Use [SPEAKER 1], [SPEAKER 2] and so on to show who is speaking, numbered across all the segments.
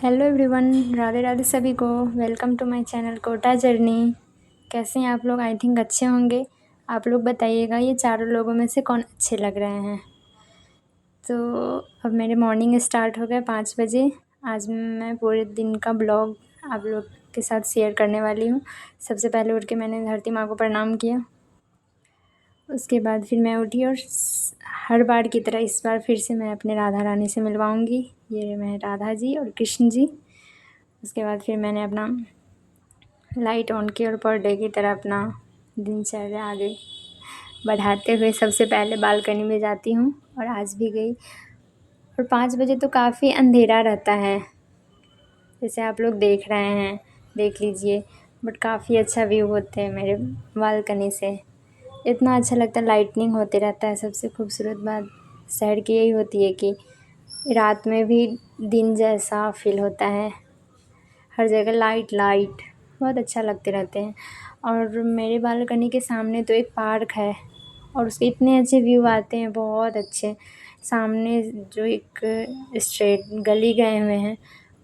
[SPEAKER 1] Hello everyone, Radhe Radhe सभी को। Welcome to my channel Kota journey. कैसे हैं आप लोग? आई थिंक अच्छे होंगे। आप लोग बताइएगा ये चारों लोगों में से कौन अच्छे लग रहे हैं। तो अब मेरे मॉर्निंग स्टार्ट हो गया 5 बजे। आज मैं पूरे दिन का ब्लॉग आप लोग के साथ शेयर करने वाली हूँ। सबसे पहले उठ के मैंने धरती माँ को प्रणाम किया। उसके बाद फिर मैं उठी और हर बार की तरह इस बार फिर से मैं अपने राधा रानी से मिलवाऊंगी। ये मैं राधा जी और कृष्ण जी। उसके बाद फिर मैंने अपना लाइट ऑन की और पर डे की तरह अपना दिनचर्या आगे बढ़ाते हुए सबसे पहले बालकनी में जाती हूँ और आज भी गई। और 5 बजे तो काफ़ी अंधेरा रहता है, जैसे आप लोग देख रहे हैं, देख लीजिए। बट काफ़ी अच्छा व्यू होते हैं मेरे बालकनी से। इतना अच्छा लगता है, लाइटनिंग होते रहता है। सबसे खूबसूरत बात शहर की यही होती है कि रात में भी दिन जैसा फील होता है। हर जगह लाइट लाइट बहुत अच्छा लगते रहते हैं। और मेरे बालकनी के सामने तो एक पार्क है और उसके इतने अच्छे व्यू आते हैं, बहुत अच्छे। सामने जो एक स्ट्रेट गली गए हुए हैं,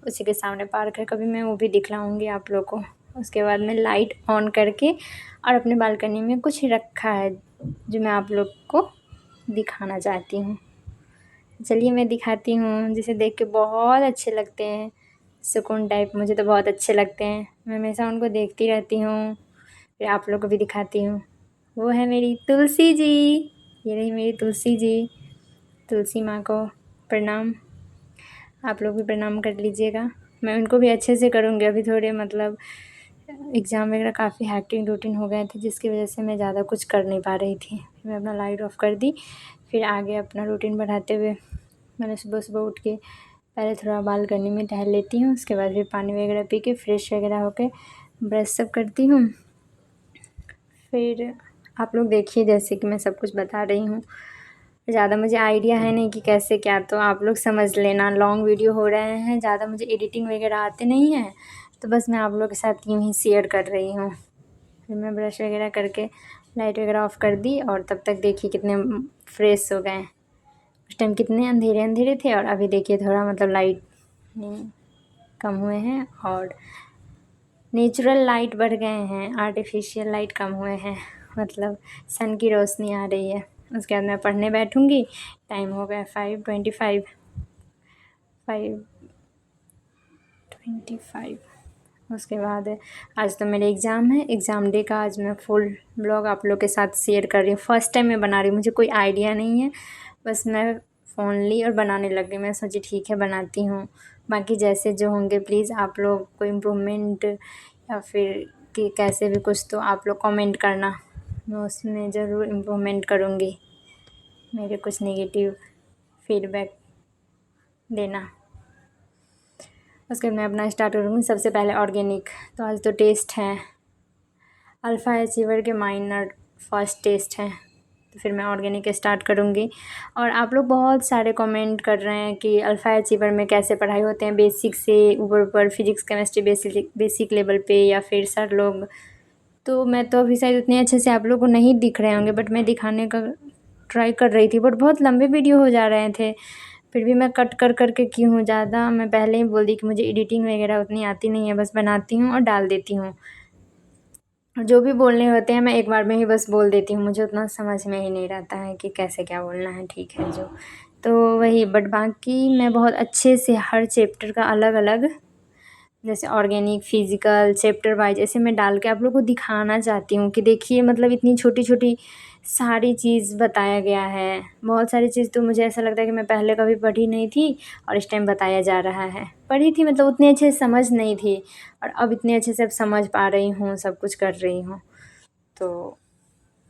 [SPEAKER 1] उसी के सामने पार्क है। कभी मैं वो भी दिखलाऊँगी आप लोग को। उसके बाद मैं लाइट ऑन करके और अपने बालकनी में कुछ रखा है जो मैं आप लोग को दिखाना चाहती हूँ। चलिए मैं दिखाती हूँ, जिसे देख के बहुत अच्छे लगते हैं। सुकून टाइप मुझे तो बहुत अच्छे लगते हैं। मैं हमेशा उनको देखती रहती हूँ। फिर आप लोग को भी दिखाती हूँ। वो है मेरी तुलसी जी। ये रही मेरी तुलसी जी। तुलसी माँ को प्रणाम। आप लोग भी प्रणाम कर लीजिएगा। मैं उनको भी अच्छे से करूँगी। अभी थोड़े मतलब एग्ज़ाम वगैरह काफ़ी हैक्टिंग रूटीन हो गए थे, जिसकी वजह से मैं ज़्यादा कुछ कर नहीं पा रही थी। मैं अपना लाइट ऑफ़ कर दी। फिर आगे अपना रूटीन बढ़ाते हुए मैंने सुबह सुबह उठ के पहले थोड़ा बालकनी में टहल लेती हूँ। उसके बाद फिर पानी वगैरह पी के फ्रेश वगैरह होके ब्रश सब करती हूँ। फिर आप लोग देखिए, जैसे कि मैं सब कुछ बता रही हूँ। ज़्यादा मुझे आइडिया है नहीं कि कैसे क्या, तो आप लोग समझ लेना। लॉन्ग वीडियो हो रहे हैं, ज़्यादा मुझे एडिटिंग वगैरह आते नहीं हैं, तो बस मैं आप लोग के साथ यूँ ही शेयर कर रही हूँ। फिर मैं ब्रश वगैरह करके लाइट वगैरह ऑफ़ कर दी और तब तक देखिए कितने फ्रेश हो गए। उस टाइम कितने अंधेरे अंधेरे थे और अभी देखिए थोड़ा मतलब लाइट कम हुए हैं और नेचुरल लाइट बढ़ गए हैं, आर्टिफिशियल लाइट कम हुए हैं। मतलब सन की रोशनी आ रही है। उसके बाद मैं पढ़ने बैठूँगी। टाइम हो गया 5:25 5:25। उसके बाद आज तो मेरे एग्ज़ाम है। एग्ज़ाम डे का आज मैं फुल ब्लॉग आप लोग के साथ शेयर कर रही हूँ। फ़र्स्ट टाइम मैं बना रही हूँ, मुझे कोई आइडिया नहीं है। बस मैं फ़ोन ली और बनाने लग गई। मैं सोची ठीक है बनाती हूँ। बाकी जैसे जो होंगे प्लीज़ आप लोग को इम्प्रूवमेंट या फिर कि कैसे भी कुछ, तो आप लोग कमेंट करना। मैं उसमें ज़रूर इम्प्रूवमेंट करूँगी। मेरे कुछ नेगेटिव फीडबैक देना। उसके बाद मैं अपना स्टार्ट करूँगी। सबसे पहले ऑर्गेनिक। तो आज तो टेस्ट है, अल्फ़ा अचीवर के माइनर फर्स्ट टेस्ट है, तो फिर मैं ऑर्गेनिक स्टार्ट करूँगी। और आप लोग बहुत सारे कमेंट कर रहे हैं कि अल्फ़ा अचीवर में कैसे पढ़ाई होते हैं, बेसिक से ऊपर ऊपर फिजिक्स केमिस्ट्री बेसिक लेवल पे, या फिर सर लोग। तो मैं तो अभी शायद उतने अच्छे से आप लोग को नहीं दिख रहे होंगे, बट मैं दिखाने का ट्राई कर रही थी। बट बहुत लंबे वीडियो हो जा रहे थे, फिर भी मैं कट कर कर के की हूँ ज़्यादा। मैं पहले ही बोल दी कि मुझे एडिटिंग वगैरह उतनी आती नहीं है, बस बनाती हूँ और डाल देती हूँ। जो भी बोलने होते हैं मैं एक बार में ही बस बोल देती हूँ। मुझे उतना समझ में ही नहीं रहता है कि कैसे क्या बोलना है। ठीक है जो, तो वही। बट बाकी मैं बहुत अच्छे से हर चैप्टर का अलग अलग, जैसे ऑर्गेनिक, फिज़िकल, चैप्टर वाइज ऐसे मैं डाल के आप लोग को दिखाना चाहती हूँ कि देखिए मतलब इतनी छोटी छोटी सारी चीज़ बताया गया है। बहुत सारी चीज़ तो मुझे ऐसा लगता है कि मैं पहले कभी पढ़ी नहीं थी और इस टाइम बताया जा रहा है। पढ़ी थी मतलब उतने अच्छे से समझ नहीं थी, और अब इतने अच्छे से अब समझ पा रही हूँ, सब कुछ कर रही हूँ। तो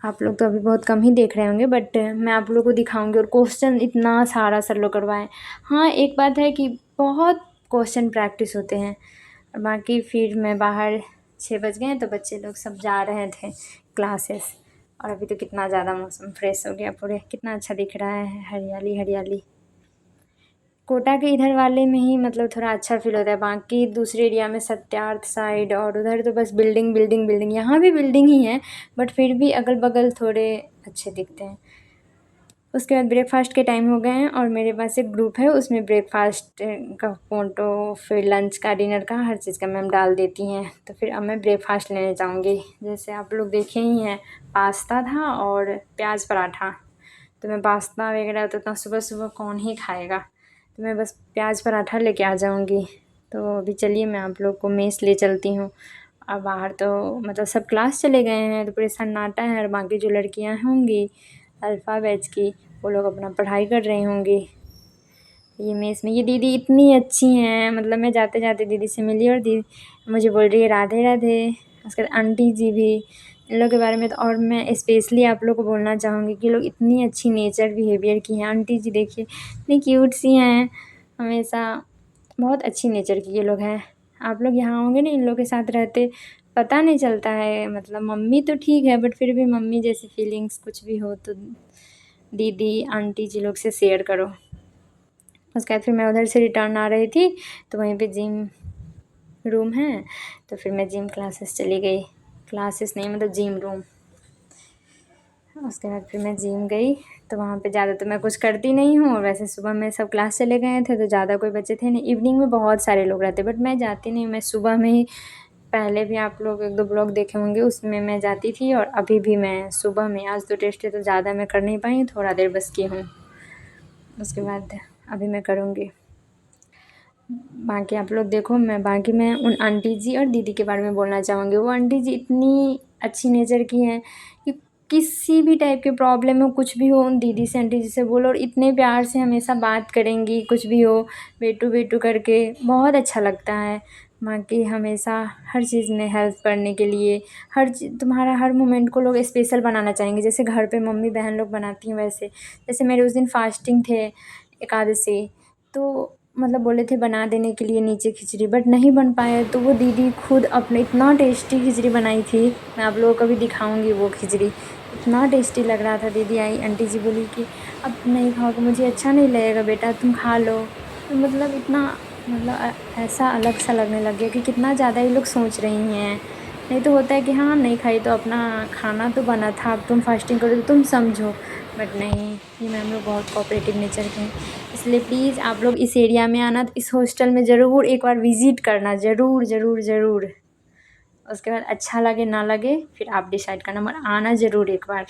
[SPEAKER 1] आप लोग तो अभी बहुत कम ही देख रहे होंगे, बट मैं आप लोगों को दिखाऊंगी। और क्वेश्चन इतना सारा सर लोग करवाएं। हाँ एक बात है कि बहुत क्वेश्चन प्रैक्टिस होते हैं। और बाकी फिर मैं बाहर 6 बज गए तो बच्चे लोग सब जा रहे थे क्लासेस। और अभी तो कितना ज़्यादा मौसम फ्रेश हो गया, पूरे कितना अच्छा दिख रहा है, हरियाली हरियाली। कोटा के इधर वाले में ही मतलब थोड़ा अच्छा फील होता है। बाकी दूसरे एरिया में सत्यार्थ साइड और उधर तो बस बिल्डिंग बिल्डिंग बिल्डिंग। यहाँ भी बिल्डिंग ही है, बट फिर भी अगल बगल थोड़े अच्छे दिखते हैं। उसके बाद ब्रेकफ़ास्ट के टाइम हो गए हैं और मेरे पास एक ग्रुप है, उसमें ब्रेकफ़ास्ट का फ़ोटो, फिर लंच का, डिनर का, हर चीज़ का मैम डाल देती हैं। तो फिर अब मैं ब्रेकफ़ास्ट लेने जाऊँगी। जैसे आप लोग देखे ही हैं, पास्ता था और प्याज़ पराठा। तो मैं पास्ता वगैरह तो इतना सुबह-सुबह कौन ही खाएगा, तो मैं बस प्याज़ पराठा लेके आ जाऊँगी। तो अभी चलिए मैं आप लोग को मेस ले चलती हूँ। और बाहर तो मतलब सब क्लास चले गए हैं, तो पूरे सन्नाटा है और बाकी जो लड़कियाँ होंगी अल्फ़ा बैच की, वो लोग अपना पढ़ाई कर रही होंगी। ये मेस में ये दीदी इतनी अच्छी हैं, मतलब मैं जाते-जाते दीदी से मिली और दीदी मुझे बोल रही है राधे राधे। उसके बाद आंटी जी भी, इन लोग के बारे में तो और मैं स्पेशली आप लोग को बोलना चाहूँगी कि लोग इतनी अच्छी नेचर बिहेवियर की हैं। आंटी जी देखिए इतनी क्यूट सी हैं, हमेशा बहुत अच्छी नेचर की ये लोग हैं। आप लोग यहाँ होंगे ना इन लोग के साथ रहते, पता नहीं चलता है, मतलब मम्मी तो ठीक है बट फिर भी मम्मी जैसी फीलिंग्स कुछ भी हो तो दीदी, आंटी जी लोग से शेयर करो। उसके बाद फिर मैं उधर से रिटर्न आ रही थी, तो वहीं पे जिम रूम है, तो फिर मैं जिम क्लासेस चली गई। क्लासेस नहीं मतलब जिम रूम। उसके बाद फिर मैं जिम गई, तो वहाँ पे ज़्यादा तो मैं कुछ करती नहीं हूँ और वैसे सुबह में सब क्लास चले गए थे तो ज़्यादा कोई बच्चे थे नहीं। इवनिंग में बहुत सारे लोग रहते बट मैं जाती नहीं, मैं सुबह में ही, पहले भी आप लोग 1-2 ब्लॉग देखे होंगे उसमें मैं जाती थी और अभी भी मैं सुबह में, आज तो टेस्ट है तो ज़्यादा मैं कर नहीं पाई, थोड़ा देर बस की हूँ। उसके बाद अभी मैं करूँगी। बाकी आप लोग देखो, बाकी मैं उन आंटी जी और दीदी के बारे में बोलना चाहूँगी। वो आंटी जी इतनी अच्छी नेचर की हैं कि किसी भी टाइप की प्रॉब्लम हो, कुछ भी हो, उन दीदी से, आंटी जी से बोलो और इतने प्यार से हमेशा बात करेंगी, कुछ भी हो बेटू करके, बहुत अच्छा लगता है। बाकी हमेशा हर चीज़ में हेल्प करने के लिए, तुम्हारा हर मोमेंट को लोग स्पेशल बनाना चाहेंगे। जैसे घर पे मम्मी बहन लोग बनाती हैं वैसे। जैसे मेरे उस दिन फास्टिंग थे, एकादशी, तो मतलब बोले थे बना देने के लिए नीचे खिचड़ी, बट नहीं बन पाया, तो वो दीदी खुद अपने इतना टेस्टी खिचड़ी बनाई थी। मैं आप लोगों को भी दिखाऊंगी वो खिचड़ी, इतना टेस्टी लग रहा था। दीदी आई, आंटी जी बोली कि अब नहीं खाओगे, मुझे अच्छा नहीं लगेगा बेटा, तुम खा लो। तो मतलब इतना, मतलब ऐसा अलग सा लगने लग गया कि कितना ज़्यादा ये लोग सोच रही हैं। नहीं तो होता है कि हाँ नहीं खाई तो अपना खाना तो बना था, अब तुम फास्टिंग करो तो तुम समझो, बट नहीं, ये मैम लोग बहुत कोऑपरेटिव नेचर के हैं। इसलिए प्लीज़ आप लोग इस एरिया में आना, तो इस हॉस्टल में ज़रूर एक बार विज़िट करना, ज़रूर ज़रूर ज़रूर। उसके बाद अच्छा लगे ना लगे फिर आप डिसाइड करना, मगर आना ज़रूर एक बार।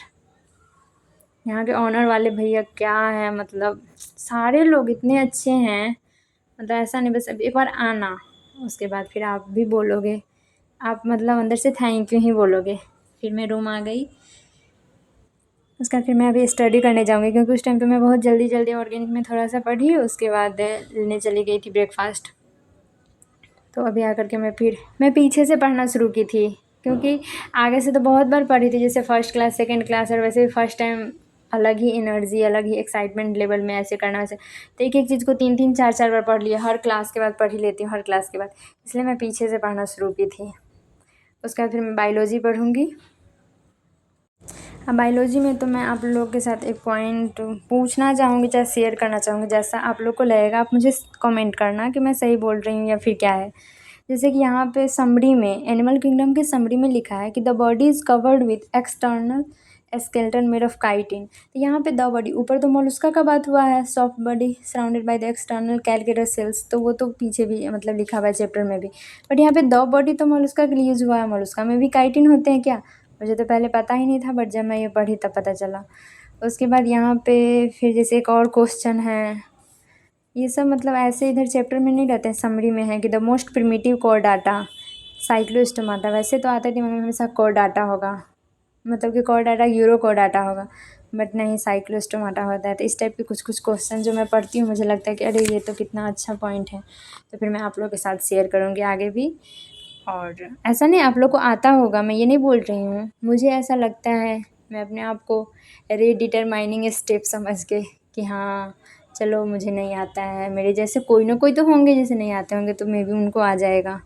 [SPEAKER 1] यहाँ के ऑनर वाले भैया क्या है, मतलब सारे लोग इतने अच्छे हैं, मतलब ऐसा नहीं, बस अब एक बार आना, उसके बाद फिर आप भी बोलोगे, आप मतलब अंदर से थैंक यू ही बोलोगे। फिर मैं रूम आ गई। उसके बाद फिर मैं अभी स्टडी करने जाऊँगी क्योंकि उस टाइम पे मैं बहुत जल्दी ऑर्गेनिक में थोड़ा सा पढ़ी, उसके बाद लेने चली गई थी ब्रेकफ़ास्ट। तो अभी आकर के मैं पीछे से पढ़ना शुरू की थी, क्योंकि आगे से तो बहुत बार पढ़ी थी, जैसे फर्स्ट क्लास, सेकंड क्लास, और वैसे फर्स्ट टाइम अलग ही एनर्जी, अलग ही एक्साइटमेंट लेवल में ऐसे करना, वैसे तो एक चीज़ को 3-3 4-4 बार पढ़ लिया, हर क्लास के बाद पढ़ ही लेती हूँ, हर क्लास के बाद, इसलिए मैं पीछे से पढ़ना शुरू की थी। उसके बाद फिर मैं बायोलॉजी पढ़ूँगी। अब बायोलॉजी में तो मैं आप लोगों के साथ एक पॉइंट पूछना चाहूँगी, चाहे शेयर करना चाहूँगी, जैसा आप लोग को लगेगा आप मुझे कमेंट करना कि मैं सही बोल रही हूँ या फिर क्या है। जैसे कि यहाँ पे समरी में, एनिमल किंगडम के समरी में लिखा है कि the body is covered with external skeleton made of chitin. तो यहाँ पे द बॉडी, ऊपर तो मोलस्का का बात हुआ है, soft body surrounded by the external calcareous cells, तो वो तो पीछे भी मतलब लिखा हुआ है चैप्टर में भी, बट यहाँ पे द बॉडी तो मोलस्का के लिए यूज़ हुआ है। मोलस्का में भी काइटिन होते हैं क्या, मुझे तो पहले पता ही नहीं था, बट जब मैं ये पढ़ी तब पता चला। उसके बाद यहाँ पे फिर जैसे एक और क्वेश्चन है, ये सब मतलब ऐसे इधर चैप्टर में नहीं रहते हैं, समरी में है कि the most primitive core data Cyclostomata. वैसे तो आता थी मम्मी हमेशा कोर डाटा होगा, मतलब कि core data euro core data होगा, बट नहीं, साइक्लोस्टोमाटा होता है। तो इस टाइप के कुछ कुछ क्वेश्चन जो मैं पढ़ती हूँ मुझे लगता है कि अरे ये तो कितना अच्छा पॉइंट है, तो फिर मैं आप लोगों के साथ शेयर करूँगी आगे भी। और ऐसा नहीं आप लोग को आता होगा, मैं ये नहीं बोल रही हूँ, मुझे ऐसा लगता है, मैं अपने आप को रीडिटरमाइनिंग स्टेप समझ के कि हाँ चलो मुझे नहीं आता है, मेरे जैसे कोई ना कोई तो होंगे जैसे नहीं आते होंगे, तो मे बी उनको आ जाएगा।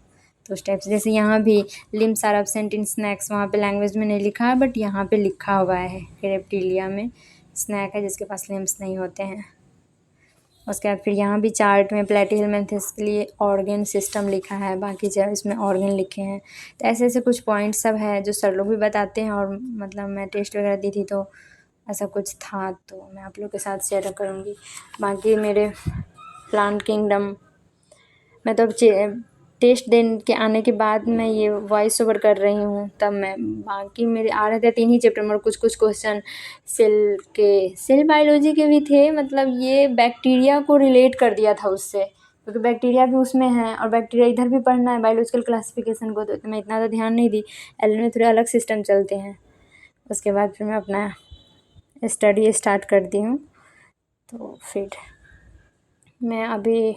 [SPEAKER 1] तो उस टाइप से, जैसे यहाँ भी limbs are absent in snakes, वहाँ पे लैंग्वेज में नहीं लिखा है बट यहाँ पे लिखा हुआ है कि रेप्टिलिया में स्नैक है जिसके पास लिम्स नहीं होते हैं। उसके बाद फिर यहाँ भी चार्ट में प्लेटिहेल्मिन्थेस के लिए ऑर्गन सिस्टम लिखा है, बाकी जो इसमें ऑर्गन लिखे हैं। तो ऐसे ऐसे कुछ पॉइंट्स सब है जो सर लोग भी बताते हैं, और मतलब मैं टेस्ट वगैरह दी थी तो ऐसा कुछ था, तो मैं आप लोग के साथ शेयर करूँगी। बाकी मेरे प्लांट किंगडम, मैं तो अब टेस्ट देने के आने के बाद मैं ये वॉइस ओवर कर रही हूँ, तब मैं बाकी मेरे आ रहे थे 3 ही चैप्टर में, और कुछ क्वेश्चन सेल बायोलॉजी के भी थे। मतलब ये बैक्टीरिया को रिलेट कर दिया था उससे, क्योंकि बैक्टीरिया भी उसमें है और बैक्टीरिया इधर भी पढ़ना है बायोलॉजिकल क्लासिफिकेशन को, तो मैं इतना तो ध्यान नहीं दी। एल में थोड़े अलग सिस्टम चलते हैं। उसके बाद फिर मैं अपना स्टडी स्टार्ट कर दी हूँ। तो फिर मैं अभी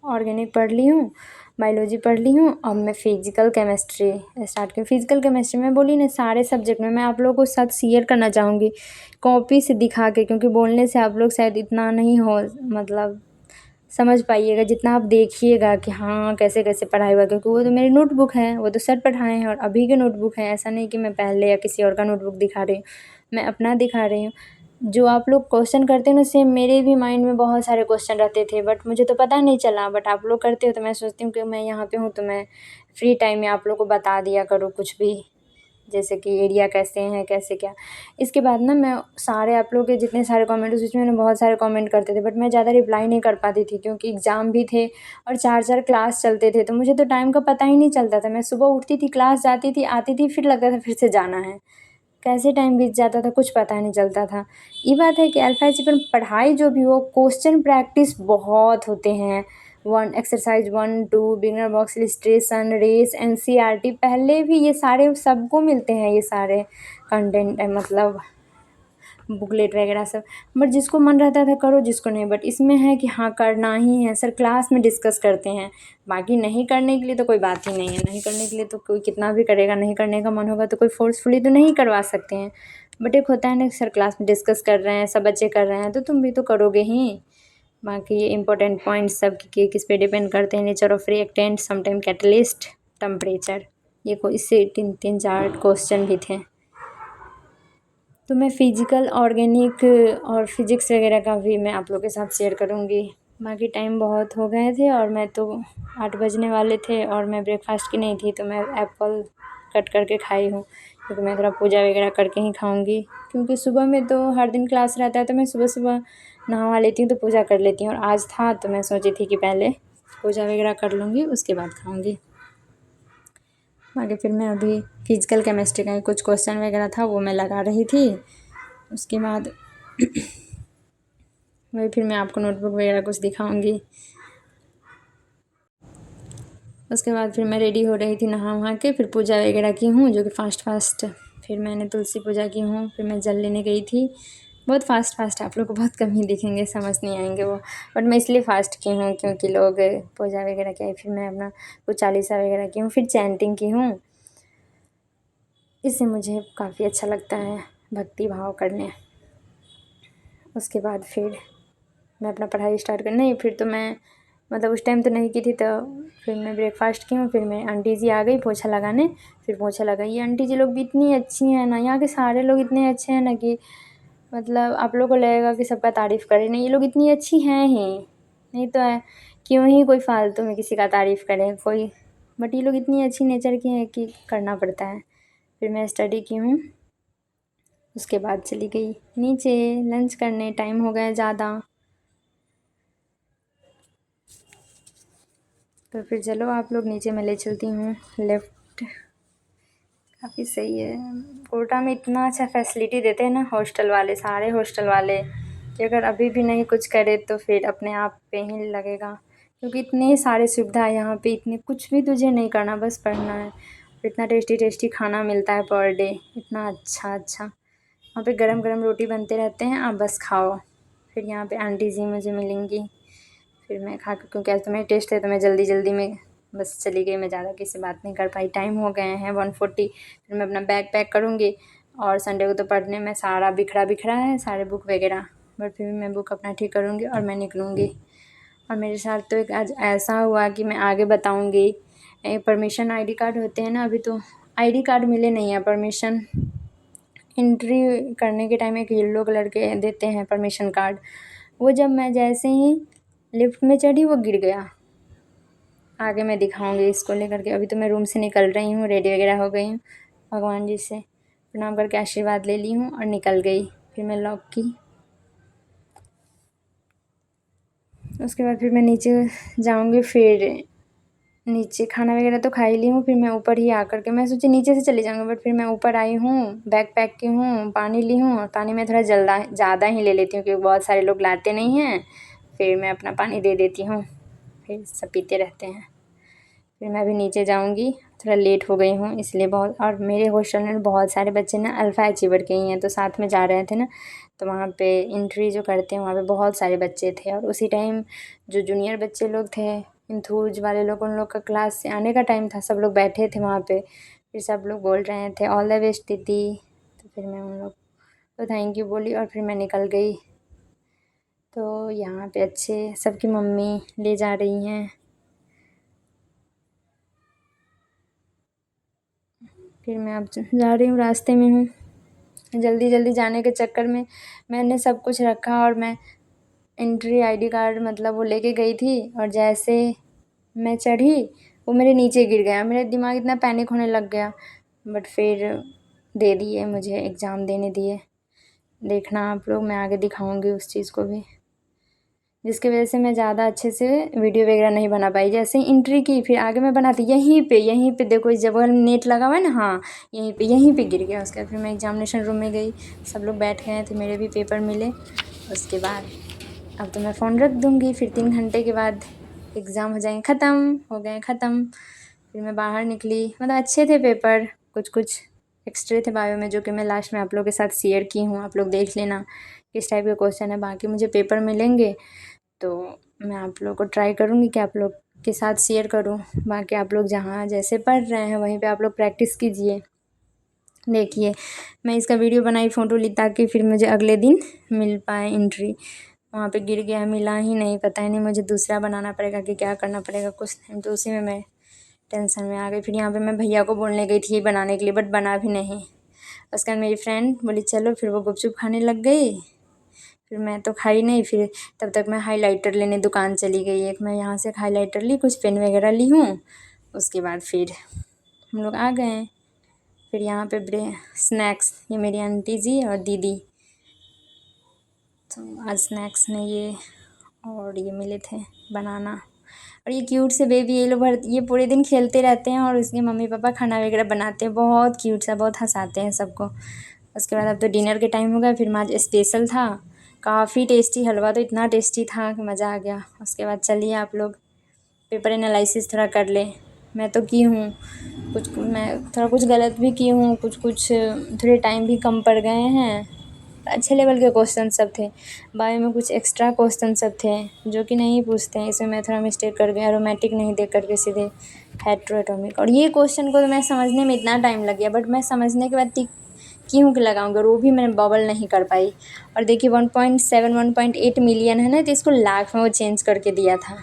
[SPEAKER 1] ऑर्गेनिक पढ़ ली हूँ, बायोलॉजी पढ़ ली हूँ, अब मैं फिजिकल केमिस्ट्री स्टार्ट की। फिजिकल केमिस्ट्री में बोली ना, सारे सब्जेक्ट में मैं आप लोगों के साथ शेयर करना चाहूँगी कॉपी से दिखा के, क्योंकि बोलने से आप लोग शायद इतना नहीं हो मतलब समझ पाइएगा जितना आप देखिएगा कि हाँ कैसे कैसे पढ़ाई हुआ, क्योंकि वो तो मेरी नोटबुक है, वो तो सर पढ़ाए हैं और अभी के नोटबुक है। ऐसा नहीं कि मैं पहले या किसी और का नोटबुक दिखा रही हूँ, मैं अपना दिखा रही हूँ। जो आप लोग क्वेश्चन करते हैं ना, सेम मेरे भी माइंड में बहुत सारे क्वेश्चन रहते थे, बट मुझे तो पता नहीं चला। बट आप लोग करते हो तो मैं सोचती हूँ कि मैं यहाँ पे हूँ तो मैं फ्री टाइम में आप लोग को बता दिया करूँ कुछ भी, जैसे कि एरिया कैसे हैं कैसे क्या। इसके बाद ना मैं सारे आप लोग के जितने सारे कमेंट, उस बीच में बहुत सारे कमेंट करते थे, बट मैं ज़्यादा रिप्लाई नहीं कर पाती थी, क्योंकि एग्ज़ाम भी थे और 4-4 क्लास चलते थे, तो मुझे तो टाइम का पता ही नहीं चलता था। मैं सुबह उठती थी, क्लास जाती थी, आती थी, फिर लगता था फिर से जाना है, कैसे टाइम बीत जाता था कुछ पता नहीं चलता था। ये बात है कि अल्फा पर पढ़ाई जो भी हो, क्वेश्चन प्रैक्टिस बहुत होते हैं। Exercise 1-2, beginner box illustration, race, NCERT, पहले भी ये सारे सबको मिलते हैं, ये सारे कंटेंट मतलब बुकलेट वगैरह सब। बट जिसको मन रहता था करो, जिसको नहीं। बट इसमें है कि हाँ करना ही है, सर क्लास में डिस्कस करते हैं। बाकी नहीं करने के लिए तो कोई बात ही नहीं है, नहीं करने के लिए तो कोई कितना भी करेगा, नहीं करने का मन होगा तो कोई फोर्सफुली तो नहीं करवा सकते हैं। बट एक होता है ना, सर क्लास में डिस्कस कर रहे हैं, सब बच्चे कर रहे हैं, तो तुम भी तो करोगे ही। बाकी ये इंपॉर्टेंट पॉइंट्स सब कि किस पे डिपेंड करते हैं, nature of reactant, sometime catalyst, temperature, ये कोई इससे 3-4 क्वेश्चन भी थे। तो मैं फ़िज़िकल, ऑर्गेनिक और फिज़िक्स वगैरह का भी मैं आप लोग के साथ शेयर करूँगी। बाकी टाइम बहुत हो गए थे और मैं तो 8 बजने वाले थे और मैं ब्रेकफ़ास्ट की नहीं थी, तो मैं एप्पल कट करके खाई हूँ, क्योंकि मैं थोड़ा पूजा वगैरह करके ही खाऊँगी। क्योंकि सुबह में तो हर दिन क्लास रहता है, तो मैं सुबह-सुबह नहा लेती हूँ तो पूजा कर लेती हूँ, और आज था तो मैं सोची थी कि पहले पूजा वगैरह कर लूँगी, उसके बाद खाऊँगी। बाकी फिर मैं अभी फिज़िकल केमिस्ट्री का ही कुछ क्वेश्चन वगैरह था वो मैं लगा रही थी। उसके बाद वही फिर मैं आपको नोटबुक वगैरह कुछ दिखाऊंगी। उसके बाद फिर मैं रेडी हो रही थी नहा वहा के, फिर पूजा वगैरह की हूँ, जो कि फास्ट फिर मैंने तुलसी पूजा की हूँ, फिर मैं जल लेने गई थी। बहुत फास्ट आप लोग को बहुत कम ही दिखेंगे, समझ नहीं आएंगे वो, बट मैं इसलिए फ़ास्ट की हूँ क्योंकि लोग पूजा वगैरह किए, फिर मैं अपना कुछ चालीसा वगैरह की हूँ, फिर चैंटिंग की हूँ। इससे मुझे काफ़ी अच्छा लगता है भक्ति भाव करने। उसके बाद फिर मैं अपना पढ़ाई स्टार्ट कर, नहीं फिर तो मैं मतलब उस टाइम तो नहीं की थी, तो फिर मैं ब्रेकफ़ास्ट की हूँ, फिर मैं आंटी जी आ गई पोछा लगाने, फिर पोछा लगाई। ये आंटी जी लोग भी इतनी अच्छी हैं ना, यहाँ के सारे लोग इतने अच्छे हैं ना कि मतलब आप लोग को लगेगा कि सबका तारीफ़ करें, नहीं ये लोग इतनी अच्छी हैं ही, नहीं तो है क्यों ही कोई फालतू में किसी का तारीफ़ करे कोई। बट ये लोग इतनी अच्छी नेचर की हैं कि करना पड़ता है। फिर मैं स्टडी की हूँ, उसके बाद चली गई नीचे लंच करने, टाइम हो गया ज़्यादा, तो फिर चलो आप लोग नीचे मैं ले चलती हूँ। लेफ़्ट काफ़ी सही है, कोटा में इतना अच्छा फैसिलिटी देते हैं ना हॉस्टल वाले, सारे हॉस्टल वाले, कि अगर अभी भी नहीं कुछ करे तो फिर अपने आप पे ही लगेगा, क्योंकि इतने सारे सुविधा है यहाँ पे, इतने कुछ भी तुझे नहीं करना, बस पढ़ना है। इतना टेस्टी खाना मिलता है पर डे, इतना अच्छा वहाँ पे गरम गरम रोटी बनते रहते हैं, आप बस खाओ। फिर यहाँ पे आंटी जी मुझे मिलेंगी, फिर मैं खा, क्योंकि आज तो मेरे टेस्ट है तो मैं जल्दी में बस चली गई, मैं ज़्यादा किसी से बात नहीं कर पाई। टाइम हो गए हैं 1:40, फिर मैं अपना बैग पैक करूँगी, और संडे को तो पढ़ने में सारा बिखरा है सारे बुक वगैरह, बट फिर भी मैं बुक अपना ठीक करूँगी और मैं निकलूँगी। और मेरे साथ तो एक आज ऐसा हुआ कि मैं आगे बताऊँगी। परमिशन आईडी कार्ड होते हैं ना, अभी तो आईडी कार्ड मिले नहीं है, परमिशन एंट्री करने के टाइम एक येलो कलर के देते हैं परमिशन कार्ड, वो जब मैं जैसे ही लिफ्ट में चढ़ी वो गिर गया। आगे मैं दिखाऊंगी इसको लेकर के। अभी तो मैं रूम से निकल रही हूँ, रेडी वगैरह हो गई हूँ, भगवान जी से प्रणाम करके आशीर्वाद ले ली हूँ और निकल गई। फिर मैं लॉक की। उसके बाद फिर मैं नीचे जाऊँगी। फिर नीचे खाना वगैरह तो खा ही ली हूँ। फिर मैं ऊपर ही आकर के मैं सोची नीचे से चली जाऊँगी, बट फिर मैं ऊपर आई हूँ, बैग पैक की हूँ, पानी ली हूँ। और पानी मैं थोड़ा ज़्यादा ही ले लेती हूँ क्योंकि बहुत सारे लोग लाते नहीं हैं। फिर मैं अपना पानी दे देती हूँ, फिर सब पीते रहते हैं। फिर मैं अभी नीचे जाऊँगी, थोड़ा लेट हो गई हूँ इसलिए बहुत। और मेरे हॉस्टल में बहुत सारे बच्चे ना अल्फ़ा अचीवर के ही हैं, तो साथ में जा रहे थे ना, तो वहाँ पे एंट्री जो करते हैं वहाँ पे बहुत सारे बच्चे थे। और उसी टाइम जो जूनियर बच्चे लोग थे, इंथूज वाले लोग, उन लोग का क्लास से आने का टाइम था। सब लोग बैठे थे वहाँ पे, फिर सब लोग बोल रहे थे ऑल द बेस्ट दीदी। तो फिर मैं उन लोग को थैंक यू बोली और फिर मैं निकल गई। तो यहाँ पे अच्छे सबकी मम्मी ले जा रही हैं। फिर मैं अब जा रही हूँ, रास्ते में हूँ। जल्दी जल्दी जाने के चक्कर में मैंने सब कुछ रखा और मैं एंट्री आईडी कार्ड मतलब वो लेके गई थी। और जैसे मैं चढ़ी वो मेरे नीचे गिर गया। मेरा दिमाग इतना पैनिक होने लग गया, बट फिर दे दिए, मुझे एग्ज़ाम देने दिए। देखना आप लोग, मैं आगे दिखाऊंगी उस चीज़ को भी, जिसकी वजह से मैं ज़्यादा अच्छे से वीडियो वगैरह नहीं बना पाई। जैसे ही एंट्री की फिर आगे मैं बनाती यहीं पे देखो इस जगह नेट लगा हुआ है ना, हाँ यहीं पे गिर गया। उसके बाद फिर मैं एग्जामिनेशन रूम में गई, सब लोग बैठ गए थे, मेरे भी पेपर मिले। उसके बाद अब तो मैं फ़ोन रख दूँगी। फिर 3 घंटे के बाद एग्ज़ाम हो जाएंगे ख़त्म, हो गए ख़त्म। फिर मैं बाहर निकली, मतलब अच्छे थे पेपर, कुछ कुछ एक्स्ट्रे थे बायो में जो कि मैं लास्ट में आप लोगों के साथ शेयर की हूँ। आप लोग देख लेना किस टाइप के क्वेश्चन है। बाकी मुझे पेपर मिलेंगे तो मैं आप लोग को ट्राई करूँगी कि आप लोग के साथ शेयर करूँ। बाकी आप लोग जहाँ जैसे पढ़ रहे हैं वहीं पे आप लोग प्रैक्टिस कीजिए। देखिए मैं इसका वीडियो बनाई, फ़ोटो ली, ताकि फिर मुझे अगले दिन मिल पाए एंट्री। वहाँ पे गिर गया, मिला ही नहीं, पता ही नहीं, मुझे दूसरा बनाना पड़ेगा कि क्या करना पड़ेगा कुछ टाइम। तो उसी में मैं टेंशन में आ गई। फिर यहाँ पे मैं भैया को बोलने गई थी बनाने के लिए, बट बना भी नहीं। उसके बाद मेरी फ्रेंड बोली चलो, फिर वो गुपचुप खाने लग गई। फिर मैं तो खाई नहीं। फिर तब तक मैं हाइलाइटर लेने दुकान चली गई। एक मैं यहाँ से हाइलाइटर ली, कुछ पेन वगैरह ली हूँ। उसके बाद फिर हम लोग आ गए। फिर यहाँ पे स्नैक्स, ये मेरी आंटी जी और दीदी, तो आज स्नैक्स में ये और ये मिले थे बनाना। और ये क्यूट से बेबी, ये पूरे दिन खेलते रहते हैं और उसके मम्मी पापा खाना वगैरह बनाते हैं। बहुत क्यूट सा, बहुत हंसाते हैं सबको। उसके बाद अब तो डिनर के टाइम हो गया। फिर आज स्पेशल था, काफ़ी टेस्टी हलवा, तो इतना टेस्टी था कि मज़ा आ गया। उसके बाद चलिए आप लोग पेपर एनालिसिस थोड़ा कर ले। मैं तो की हूँ कुछ, मैं थोड़ा कुछ गलत भी की हूँ, कुछ थोड़े टाइम भी कम पड़ गए हैं। अच्छे लेवल के क्वेश्चन सब थे। बायो में कुछ एक्स्ट्रा क्वेश्चन सब थे जो कि नहीं पूछते हैं, इसमें मैं थोड़ा मिस्टेक कर गई। एरोमेटिक नहीं देख करके सीधे हेट्रोएटॉमिक। और ये क्वेश्चन को तो मैं समझने में इतना टाइम लग गया, बट मैं समझने के बाद क्यों कि लगाऊंगी, और वो भी मैंने बबल नहीं कर पाई। और देखिए 1.7 1.8 मिलियन है ना, तो इसको लाख में वो चेंज करके दिया था।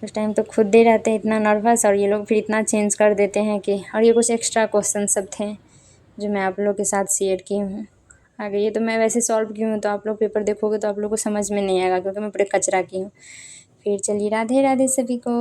[SPEAKER 1] उस टाइम तो खुद दे रहते हैं इतना नर्वस, और ये लोग फिर इतना चेंज कर देते हैं कि। और ये कुछ एक्स्ट्रा क्वेश्चन सब थे जो मैं आप लोग के साथ शेयर की हूँ। आगे ये तो मैं वैसे सॉल्व की हूँ, तो आप लोग पेपर देखोगे तो आप लोग को समझ में नहीं आएगा क्योंकि मैं पूरे कचरा की हूँ। फिर चलिए, राधे राधे सभी को।